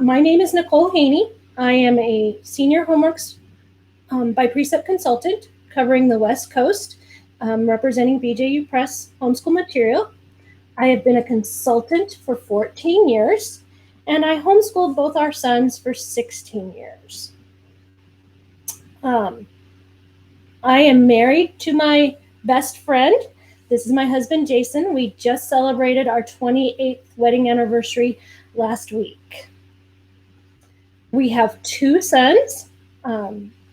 My name is Nicole Haney. I am a senior homeworks By Precept consultant covering the West Coast, representing BJU Press homeschool material. I have been a consultant for 14 years, and I homeschooled both our sons for 16 years. I am married to my best friend. This is my husband, Jason. We just celebrated our 28th wedding anniversary last week. We have two sons.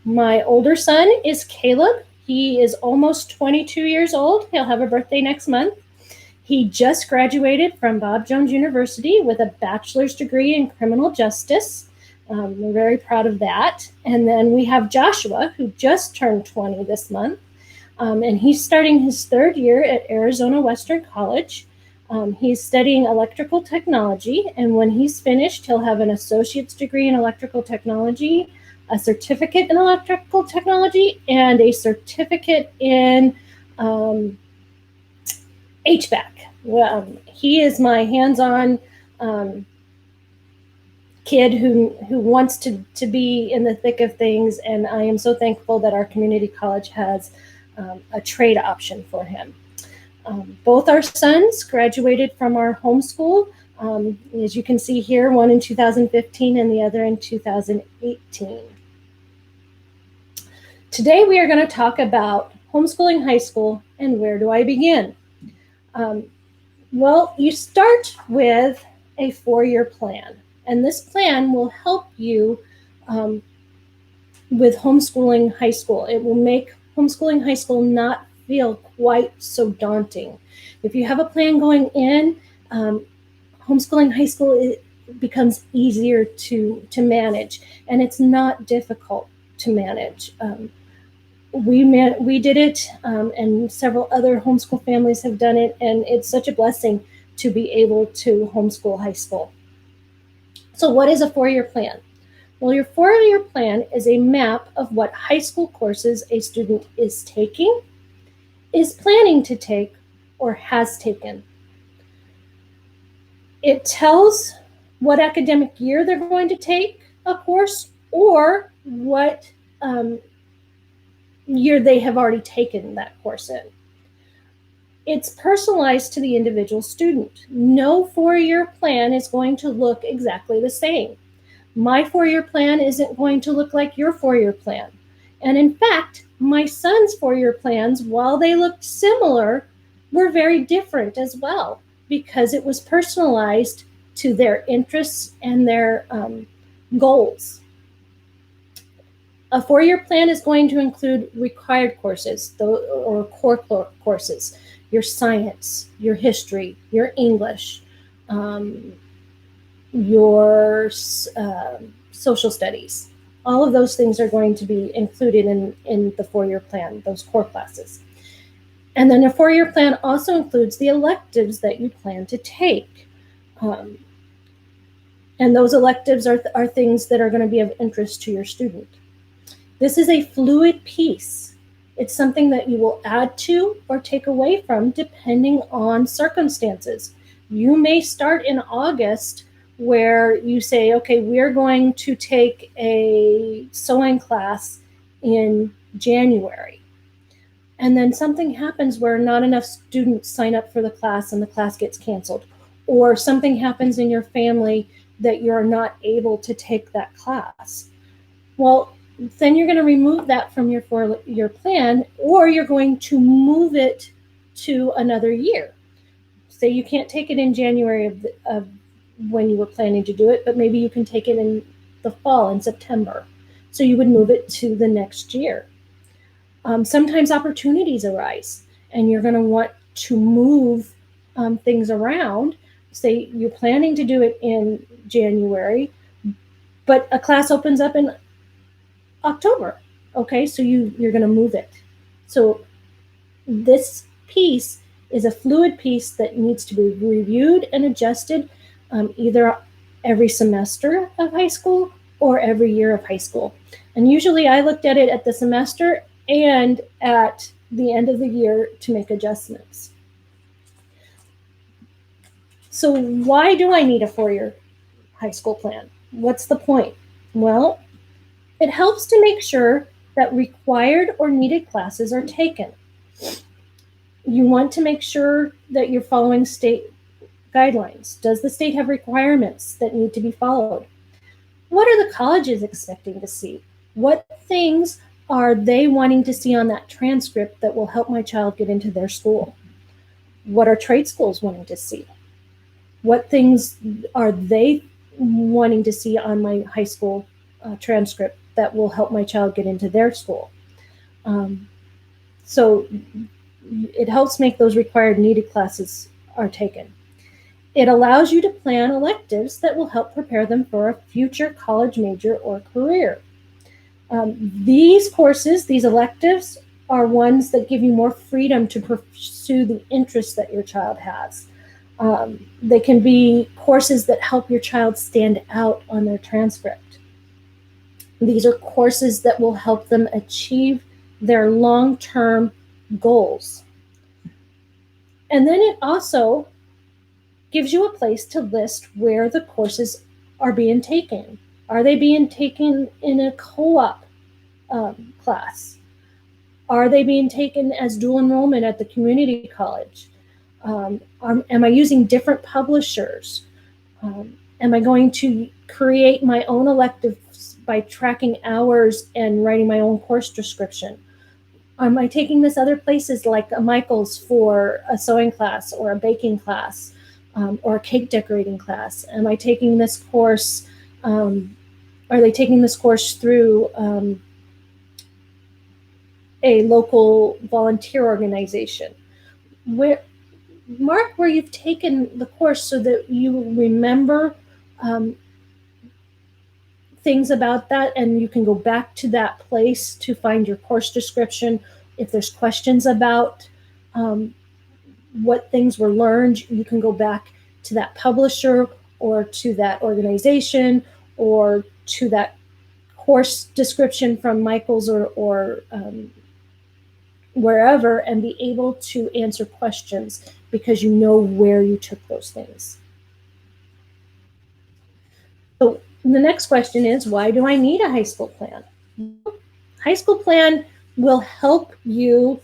My older son is Caleb. He is almost 22 years old. He'll have a birthday next month. He just graduated from Bob Jones University with a bachelor's degree in criminal justice. We're very proud of that. And then we have Joshua, who just turned 20 this month. And he's starting his third year at Arizona Western College. He's studying electrical technology, and when he's finished, he'll have an associate's degree in electrical technology, a certificate in electrical technology, and a certificate in HVAC. He is my hands-on kid who wants to be in the thick of things, and I am so thankful that our community college has a trade option for him. Both our sons graduated from our homeschool, as you can see here, one in 2015 and the other in 2018. Today we are going to talk about homeschooling high school and where do I begin? Well, you start with a 4-year plan, and this plan will help you with homeschooling high school. It will make homeschooling high school not feel quite so daunting. If you have a plan going in, homeschooling high school, it becomes easier to manage, and it's not difficult to manage. We did it, and several other homeschool families have done it, and it's such a blessing to be able to homeschool high school. So what is a 4-year plan? Well, your 4-year plan is a map of what high school courses a student is taking, is planning to take, or has taken. It tells what academic year they're going to take a course or what year they have already taken that course in. It's personalized to the individual student. No 4-year plan is going to look exactly the same. My 4-year plan isn't going to look like your 4-year plan. And in fact, my son's 4-year plans, while they looked similar, were very different as well because it was personalized to their interests and their goals. A 4-year plan is going to include required courses or core courses, your science, your history, your English, your social studies. All of those things are going to be included in the 4-year plan, those core classes. And then a 4-year plan also includes the electives that you plan to take. And those electives are things that are going to be of interest to your student. This is a fluid piece. It's something that you will add to or take away from depending on circumstances. You may start in August where you say, okay, we're going to take a sewing class in January. And then something happens where not enough students sign up for the class and the class gets canceled. Or something happens in your family that you're not able to take that class. Well, then you're going to remove that from your 4-year plan, or you're going to move it to another year. Say you can't take it in January of when you were planning to do it, but maybe you can take it in the fall, in September. So you would move it to the next year. Sometimes opportunities arise, and you're going to want to move things around. Say you're planning to do it in January, but a class opens up in October. Okay, so you're going to move it. So this piece is a fluid piece that needs to be reviewed and adjusted either every semester of high school or every year of high school. And usually I looked at it at the semester and at the end of the year to make adjustments. So why do I need a 4-year high school plan? What's the point? Well, it helps to make sure that required or needed classes are taken. You want to make sure that you're following state guidelines. Does the state have requirements that need to be followed? What are the colleges expecting to see? What things are they wanting to see on that transcript that will help my child get into their school? What are trade schools wanting to see? What things are they wanting to see on my high school transcript that will help my child get into their school? So it helps make those required needed classes are taken. It allows you to plan electives that will help prepare them for a future college major or career. These courses, these electives, are ones that give you more freedom to pursue the interests that your child has. They can be courses that help your child stand out on their transcript. These are courses that will help them achieve their long-term goals. And then it also gives you a place to list where the courses are being taken. Are they being taken in a co-op class? Are they being taken as dual enrollment at the community college? Am I using different publishers? Am I going to create my own electives by tracking hours and writing my own course description? Am I taking this other places like a Michael's for a sewing class or a baking class or a cake decorating class? Am I taking this course? Are they taking this course through a local volunteer organization? Mark where you've taken the course so that you remember things about that, and you can go back to that place to find your course description. If there's questions about what things were learned, you can go back to that publisher or to that organization or to that course description from Michael's or wherever, and be able to answer questions because you know where you took those things. So the next question is, why do I need a high school plan? High school plan will help you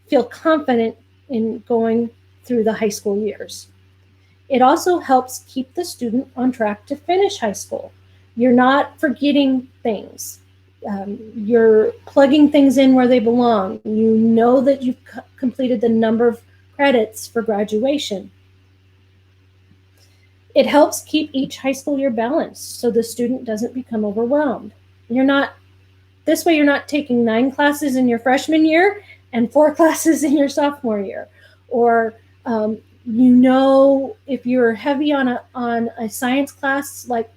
feel confident in going through the high school years. It also helps keep the student on track to finish high school. You're not forgetting things. You're plugging things in where they belong. You know that you've completed the number of credits for graduation. It helps keep each high school year balanced so the student doesn't become overwhelmed. This way you're not taking 9 classes in your freshman year and 4 classes in your sophomore year. Or if you're heavy on a science class like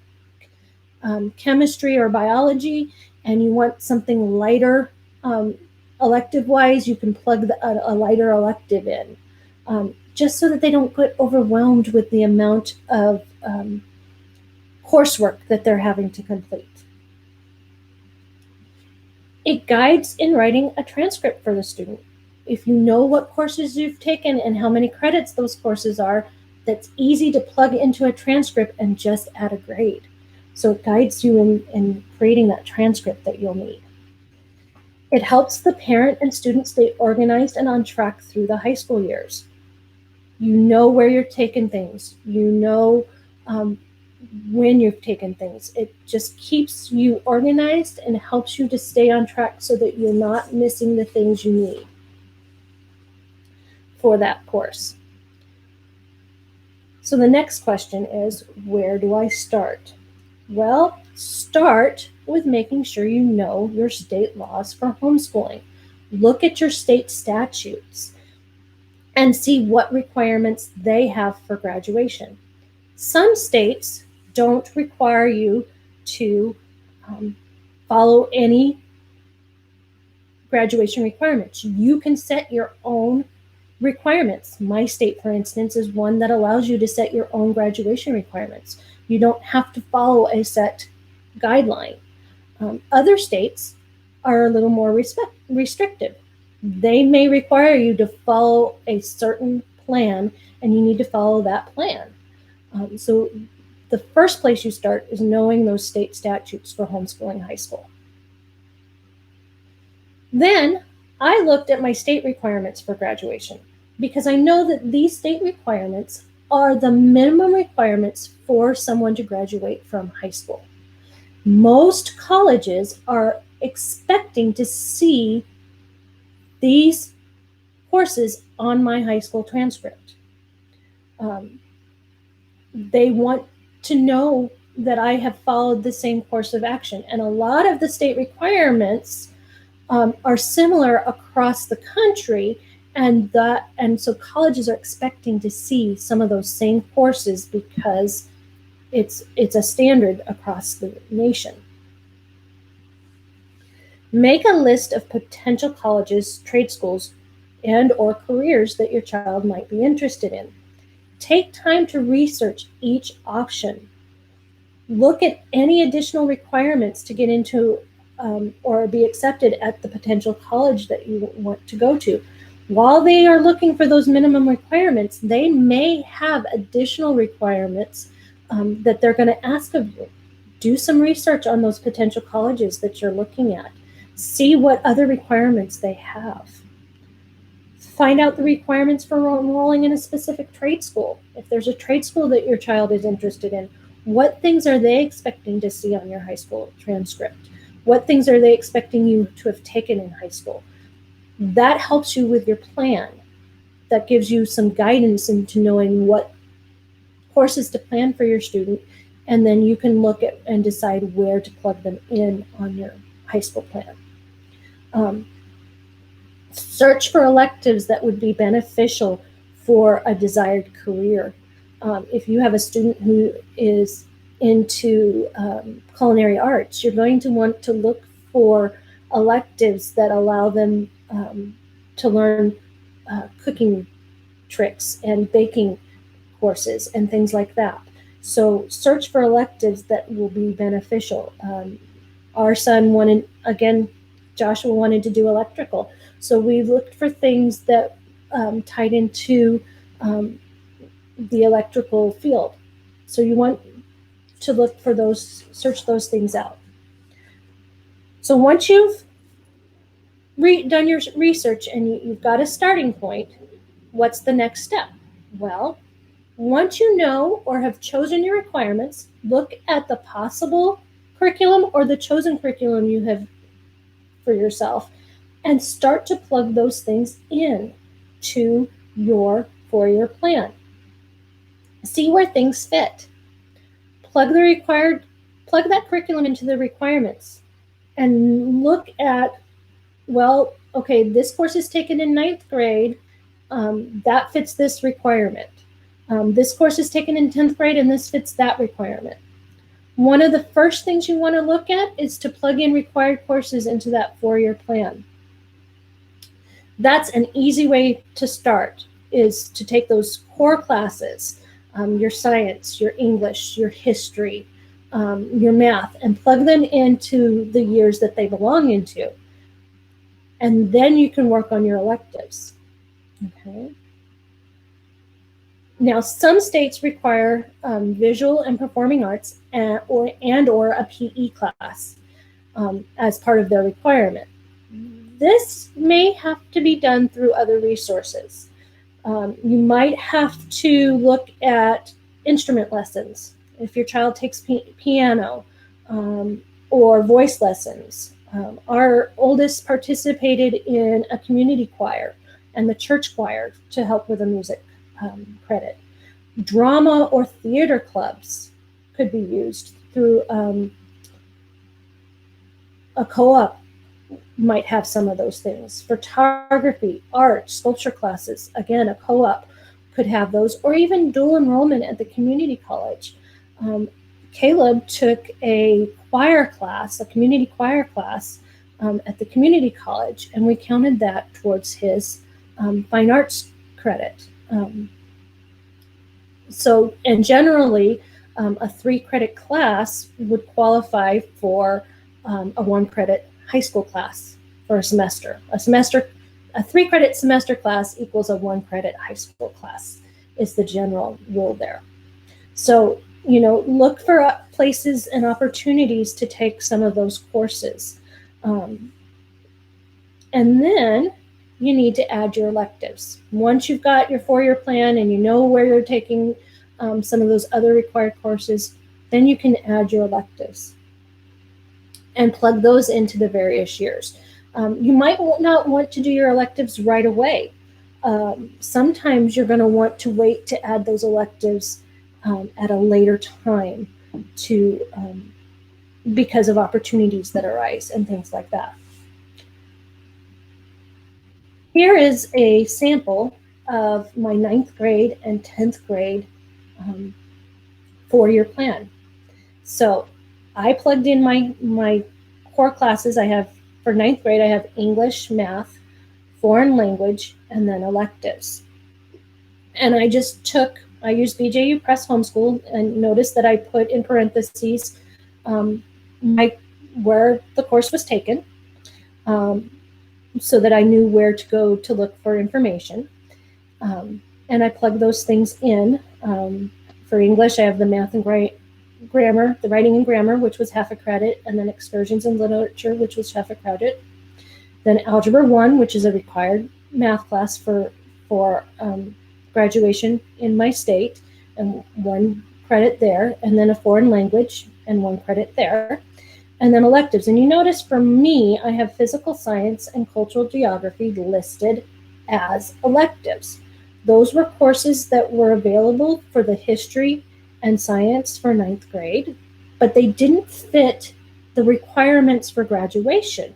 chemistry or biology, and you want something lighter elective wise, you can plug a lighter elective in, just so that they don't get overwhelmed with the amount of coursework that they're having to complete. It guides in writing a transcript for the student. If you know what courses you've taken and how many credits those courses are, that's easy to plug into a transcript and just add a grade. So it guides you in creating that transcript that you'll need. It helps the parent and student stay organized and on track through the high school years. You know where you're taking things. You know when you've taken things. It just keeps you organized and helps you to stay on track so that you're not missing the things you need for that course. So the next question is, where do I start? Well, start with making sure you know your state laws for homeschooling. Look at your state statutes and see what requirements they have for graduation. Some states don't require you to follow any graduation requirements. You can set your own requirements. My state, for instance, is one that allows you to set your own graduation requirements. You don't have to follow a set guideline. Other states are a little more restrictive. They may require you to follow a certain plan, and you need to follow that plan. So the first place you start is knowing those state statutes for homeschooling high school. Then I looked at my state requirements for graduation because I know that these state requirements are the minimum requirements for someone to graduate from high school. Most colleges are expecting to see these courses on my high school transcript. They want to know that I have followed the same course of action. And a lot of the state requirements are similar across the country, and so colleges are expecting to see some of those same courses because it's a standard across the nation. Make a list of potential colleges, trade schools, and or careers that your child might be interested in. Take time to research each option. Look at any additional requirements to get into or be accepted at the potential college that you want to go to. While they are looking for those minimum requirements, they may have additional requirements that they're going to ask of you. Do some research on those potential colleges that you're looking at. See what other requirements they have. Find out the requirements for enrolling in a specific trade school. If there's a trade school that your child is interested in, what things are they expecting to see on your high school transcript? What things are they expecting you to have taken in high school? That helps you with your plan. That gives you some guidance into knowing what courses to plan for your student, and then you can look at and decide where to plug them in on your high school plan. Search for electives that would be beneficial for a desired career. If you have a student who is into culinary arts, you're going to want to look for electives that allow them to learn cooking tricks and baking courses and things like that. So search for electives that will be beneficial. Our son Joshua wanted to do electrical. So we looked for things that tied into the electrical field. So you want to look for those, search those things out. So once you've done your research and you've got a starting point, what's the next step? Well, once you know or have chosen your requirements, look at the possible curriculum or the chosen curriculum you have for yourself and start to plug those things in to your 4-year plan. See where things fit. Plug that curriculum into the requirements and look at, well, okay, this course is taken in 9th grade. That fits this requirement. This course is taken in 10th grade and this fits that requirement. One of the first things you want to look at is to plug in required courses into that 4-year plan. That's an easy way to start, is to take those core classes, your science, your English, your history, your math, and plug them into the years that they belong into. And then you can work on your electives. Okay. Now, some states require visual and performing arts or a PE class as part of their requirement. This may have to be done through other resources. You might have to look at instrument lessons if your child takes piano or voice lessons. Our oldest participated in a community choir and the church choir to help with a music credit. Drama or theater clubs could be used through a co-op. Might have some of those things. Photography, art, sculpture classes, again, a co-op could have those, or even dual enrollment at the community college. Caleb took a choir class, a community choir class at the community college, and we counted that towards his fine arts credit. And generally, a 3-credit class would qualify for a 1-credit high school class for a semester. A 3-credit semester class equals a 1-credit high school class is the general rule there. So look for places and opportunities to take some of those courses. And then you need to add your electives. Once you've got your 4-year plan and you know where you're taking some of those other required courses, then you can add your electives and plug those into the various years. You might not want to do your electives right away. Sometimes you're going to want to wait to add those electives at a later time because of opportunities that arise and things like that. Here is a sample of my 9th grade and 10th grade 4-year plan. So I plugged in my core classes. I have, for 9th grade, I have English, math, foreign language, and then electives. And I used BJU Press Homeschool, and notice that I put in parentheses where the course was taken, so that I knew where to go to look for information. And I plugged those things in. For English, I have the math and grammar, the writing and grammar, which was half a credit, and then excursions and literature, which was half a credit. Then Algebra 1, which is a required math class for graduation in my state, and 1 credit there, and then a foreign language and 1 credit there. And then electives. And you notice for me, I have physical science and cultural geography listed as electives. Those were courses that were available for the history and science for 9th grade, but they didn't fit the requirements for graduation.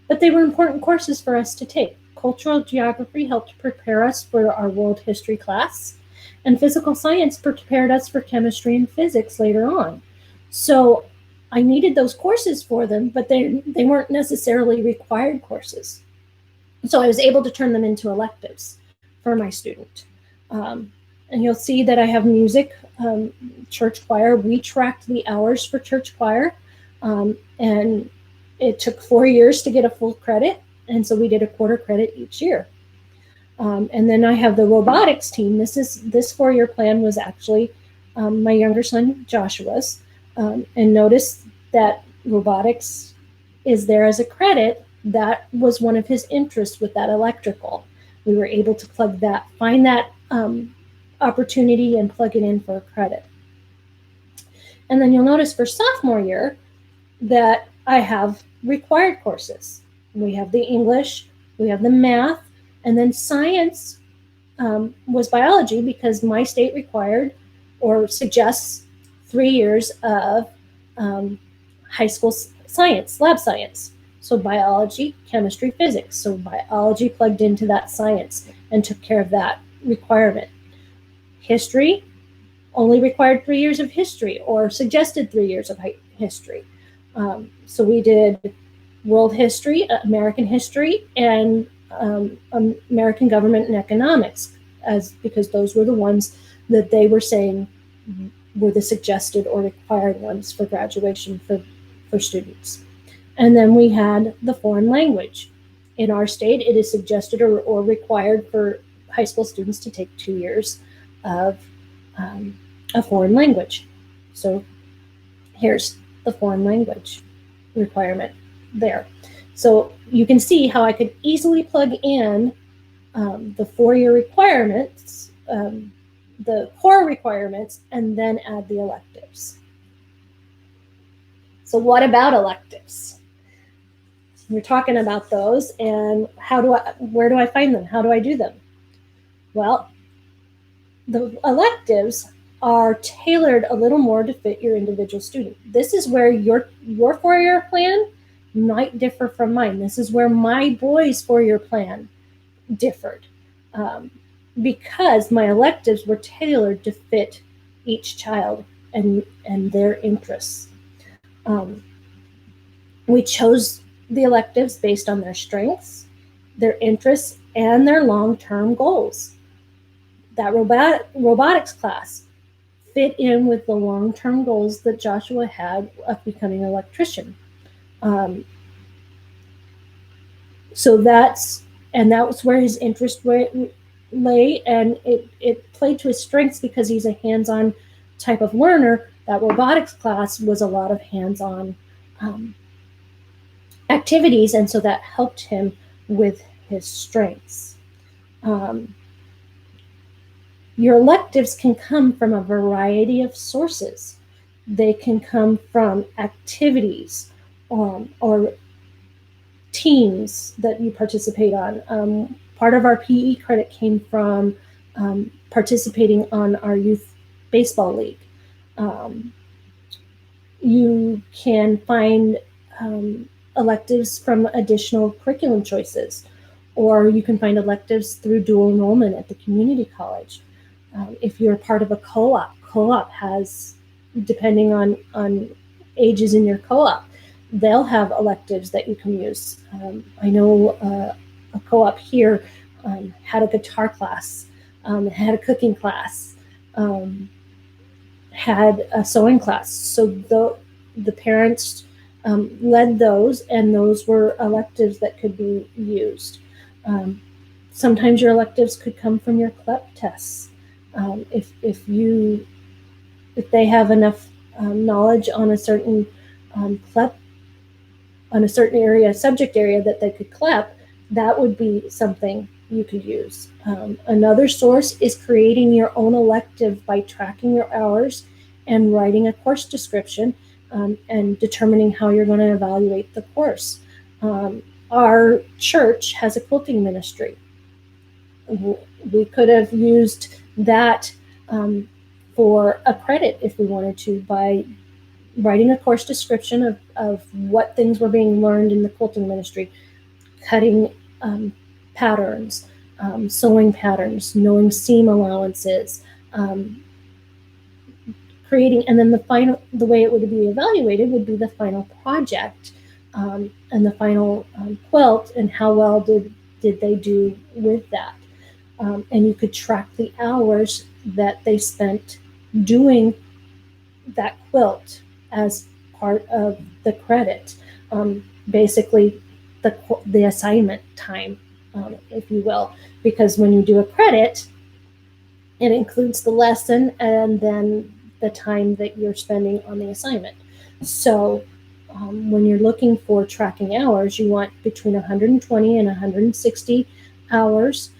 But they were important courses for us to take. Cultural geography helped prepare us for our world history class, and physical science prepared us for chemistry and physics later on. So I needed those courses for them, but they weren't necessarily required courses. So I was able to turn them into electives for my student. And you'll see that I have music, church choir. We tracked the hours for church choir, and it took 4 years to get a full credit, and so we did a quarter credit each year. And then I have the robotics team. This 4-year plan was actually my younger son Joshua's. And notice that robotics is there as a credit. That was one of his interests with that electrical. We were able to find that opportunity and plug it in for a credit. And then you'll notice for sophomore year that I have required courses. We have the English, we have the math, and then science was biology, because my state required or suggests 3 years of high school science, lab science. So biology, chemistry, physics. So biology plugged into that science and took care of that requirement. History only required 3 years of history, or suggested 3 years of history. So we did world history, American history, and American government and economics, because those were the ones that they were saying were the suggested or required ones for graduation for students. And then we had the foreign language. In our state, it is suggested or required for high school students to take 2 years of a foreign language. So here's the foreign language requirement there. So you can see how I could easily plug in the 4-year requirements, the core requirements, and then add the electives. So what about electives? We're talking about those, and where do I find them? How do I do them? Well, the electives are tailored a little more to fit your individual student. This is where your 4-year plan might differ from mine. This is where my boys' 4-year plan differed, because my electives were tailored to fit each child and their interests. We chose the electives based on their strengths, their interests, and their long-term goals. That robotics class fit in with the long-term goals that Joshua had of becoming an electrician. So that was where his interest lay, and it played to his strengths because he's a hands-on type of learner, that robotics class was a lot of hands-on activities, and so that helped him with his strengths. Your electives can come from a variety of sources. They can come from activities or teams that you participate on. Part of our PE credit came from participating on our youth baseball league. You can find electives from additional curriculum choices, or you can find electives through dual enrollment at the community college. If you're part of a co-op has, depending on ages in your co-op, they'll have electives that you can use. I know a co-op here had a guitar class, had a cooking class, had a sewing class. So the parents led those, and those were electives that could be used. Sometimes your electives could come from your CLEP tests. If they have enough knowledge on a certain CLEP, on a certain area, subject area that they could CLEP, that would be something you could use. Another source is creating your own elective by tracking your hours and writing a course description and determining how you're going to evaluate the course. Our church has a quilting ministry. We could have used that for a credit if we wanted to, by writing a course description of what things were being learned in the quilting ministry, cutting patterns, sewing patterns, knowing seam allowances, creating, and then the way it would be evaluated would be the final project and the final quilt, and how well did they do with that. And you could track the hours that they spent doing that quilt as part of the credit, basically the assignment time, if you will, because when you do a credit, it includes the lesson and then the time that you're spending on the assignment. So when you're looking for tracking hours, you want between 120 and 160 hours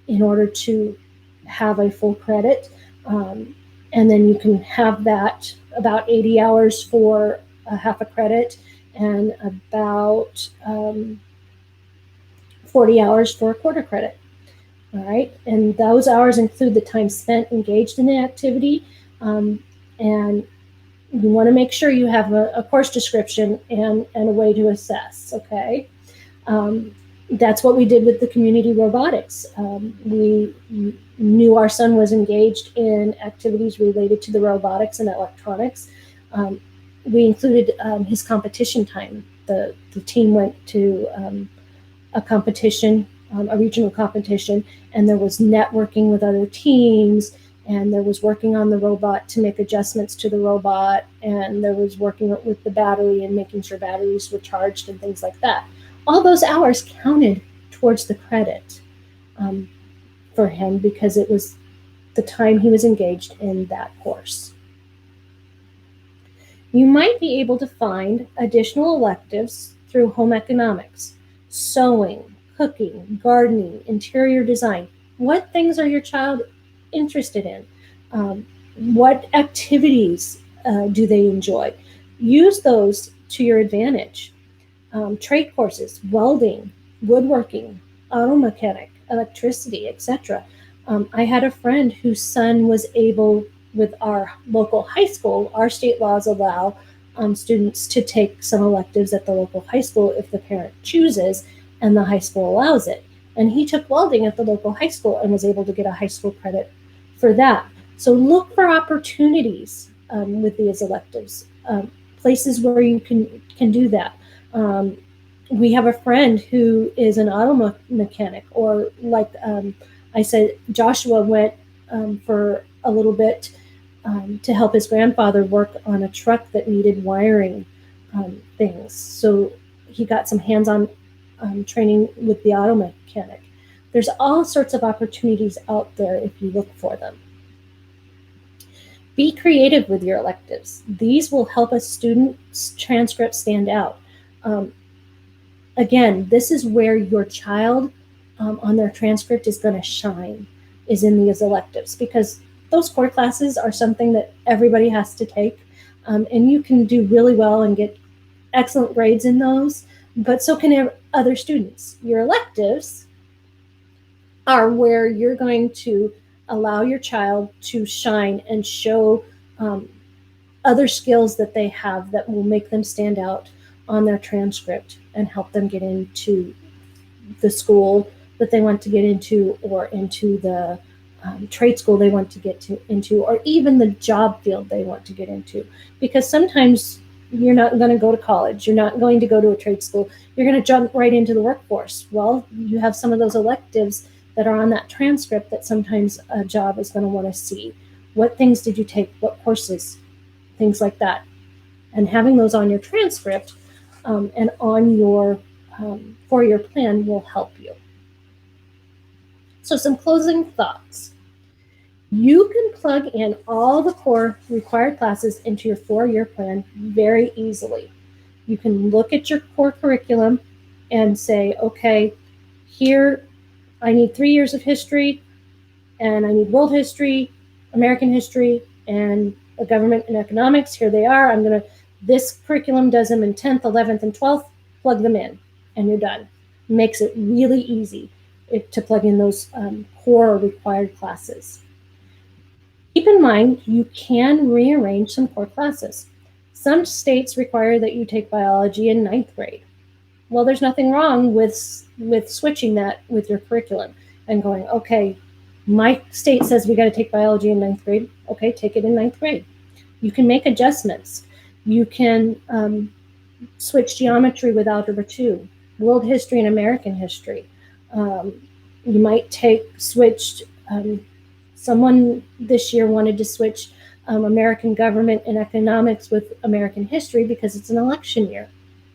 in order to have a full credit. And then you can have that about 80 hours for a half a credit and about 40 hours for a quarter credit. All right, and those hours include the time spent engaged in the activity, and you want to make sure you have a course description and a way to assess, okay? That's what we did with the community robotics. We knew our son was engaged in activities related to the robotics and electronics. We included his competition time. The team went to a competition, a regional competition, and there was networking with other teams, and there was working on the robot to make adjustments to the robot, and there was working with the battery and making sure batteries were charged and things like that. All those hours counted towards the credit for him because it was the time he was engaged in that course. You might be able to find additional electives through home economics, sewing, cooking, gardening, interior design. What things are your child interested in? What activities do they enjoy? Use those to your advantage. Trade courses, welding, woodworking, auto mechanic, electricity, etc. I had a friend whose son was able, with our local high school, our state laws allow students to take some electives at the local high school if the parent chooses and the high school allows it. And he took welding at the local high school and was able to get a high school credit for that. So look for opportunities with these electives, places where you can do that. We have a friend who is an auto mechanic, or like I said, Joshua went for a little bit to help his grandfather work on a truck that needed wiring things. So he got some hands-on training with the auto mechanic. There's all sorts of opportunities out there if you look for them. Be creative with your electives. These will help a student's transcript stand out. Again, this is where your child on their transcript is going to shine, is in these electives, because those core classes are something that everybody has to take, and you can do really well and get excellent grades in those, but so can other students. Your electives are where you're going to allow your child to shine and show other skills that they have that will make them stand out on their transcript and help them get into the school that they want to get into, or into the trade school they want to get into, or even the job field they want to get into. Because sometimes you're not going to go to college, you're not going to go to a trade school, you're going to jump right into the workforce. Well, you have some of those electives that are on that transcript that sometimes a job is going to want to see. What things did you take? What courses? Things like that. And having those on your transcript and on your four-year plan will help you. So some closing thoughts. You can plug in all the core required classes into your four-year plan very easily. You can look at your core curriculum and say, okay, here I need 3 years of history, and I need world history, American history, and government and economics. Here they are. This curriculum does them in 10th, 11th, and 12th. Plug them in, and you're done. Makes it really easy to plug in those core required classes. Keep in mind, you can rearrange some core classes. Some states require that you take biology in 9th grade. Well, there's nothing wrong with switching that with your curriculum and going, okay, my state says we got to take biology in 9th grade. Okay, take it in 9th grade. You can make adjustments. You can switch geometry with Algebra 2, world history and American history. You might switched. Someone this year wanted to switch American government and economics with American history because it's an election year.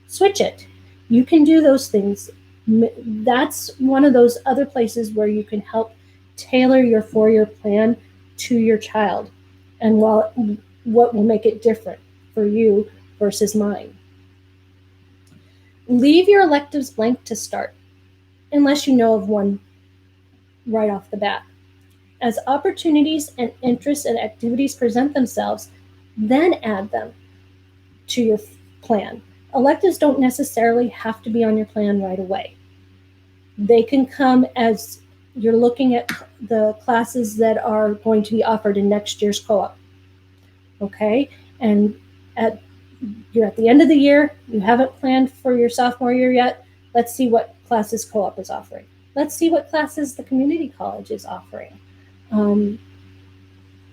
Switch it. You can do those things. That's one of those other places where you can help tailor your four-year plan to your child, and what will make it different for you versus mine. Leave your electives blank to start, unless you know of one right off the bat. As opportunities and interests and activities present themselves, then add them to your plan. Electives don't necessarily have to be on your plan right away. They can come as you're looking at the classes that are going to be offered in next year's co-op. Okay? And you're at the end of the year, you haven't planned for your sophomore year yet. Let's see what classes co-op is offering. Let's see what classes the community college is offering.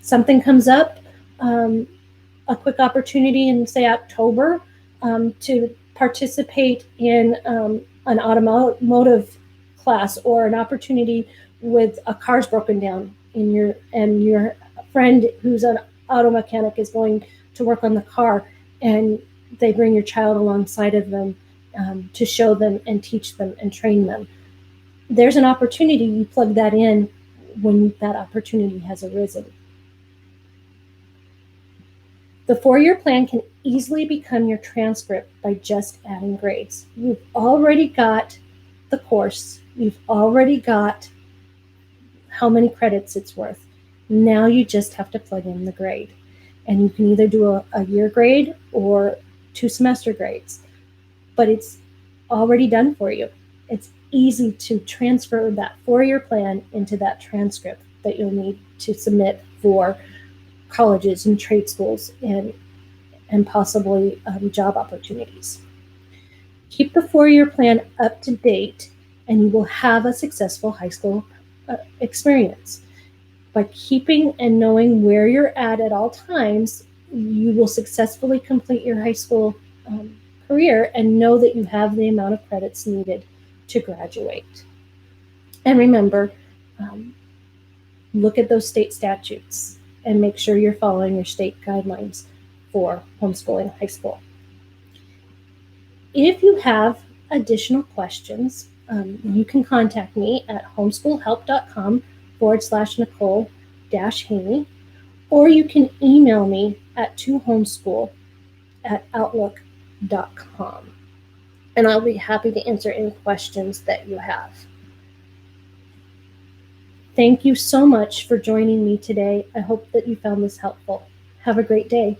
Something comes up, a quick opportunity in, say, October to participate in an automotive class, or an opportunity with a car's broken down and your friend who's an auto mechanic is going to work on the car, and they bring your child alongside of them to show them and teach them and train them. There's an opportunity. You plug that in when that opportunity has arisen. The four-year plan can easily become your transcript by just adding grades. You've already got the course. You've already got how many credits it's worth. Now you just have to plug in the grade. And you can either do a year grade or 2 semester grades. But it's already done for you. It's easy to transfer that four-year plan into that transcript that you'll need to submit for colleges and trade schools and possibly job opportunities. Keep the four-year plan up to date, and you will have a successful high school experience. By keeping and knowing where you're at all times, you will successfully complete your high school career and know that you have the amount of credits needed to graduate. And remember, look at those state statutes and make sure you're following your state guidelines for homeschooling high school. If you have additional questions, you can contact me at homeschoolhelp.com/Nicole-Haney, or you can email me at tohomeschool@outlook.com, and I'll be happy to answer any questions that you have. Thank you so much for joining me today. I hope that you found this helpful. Have a great day.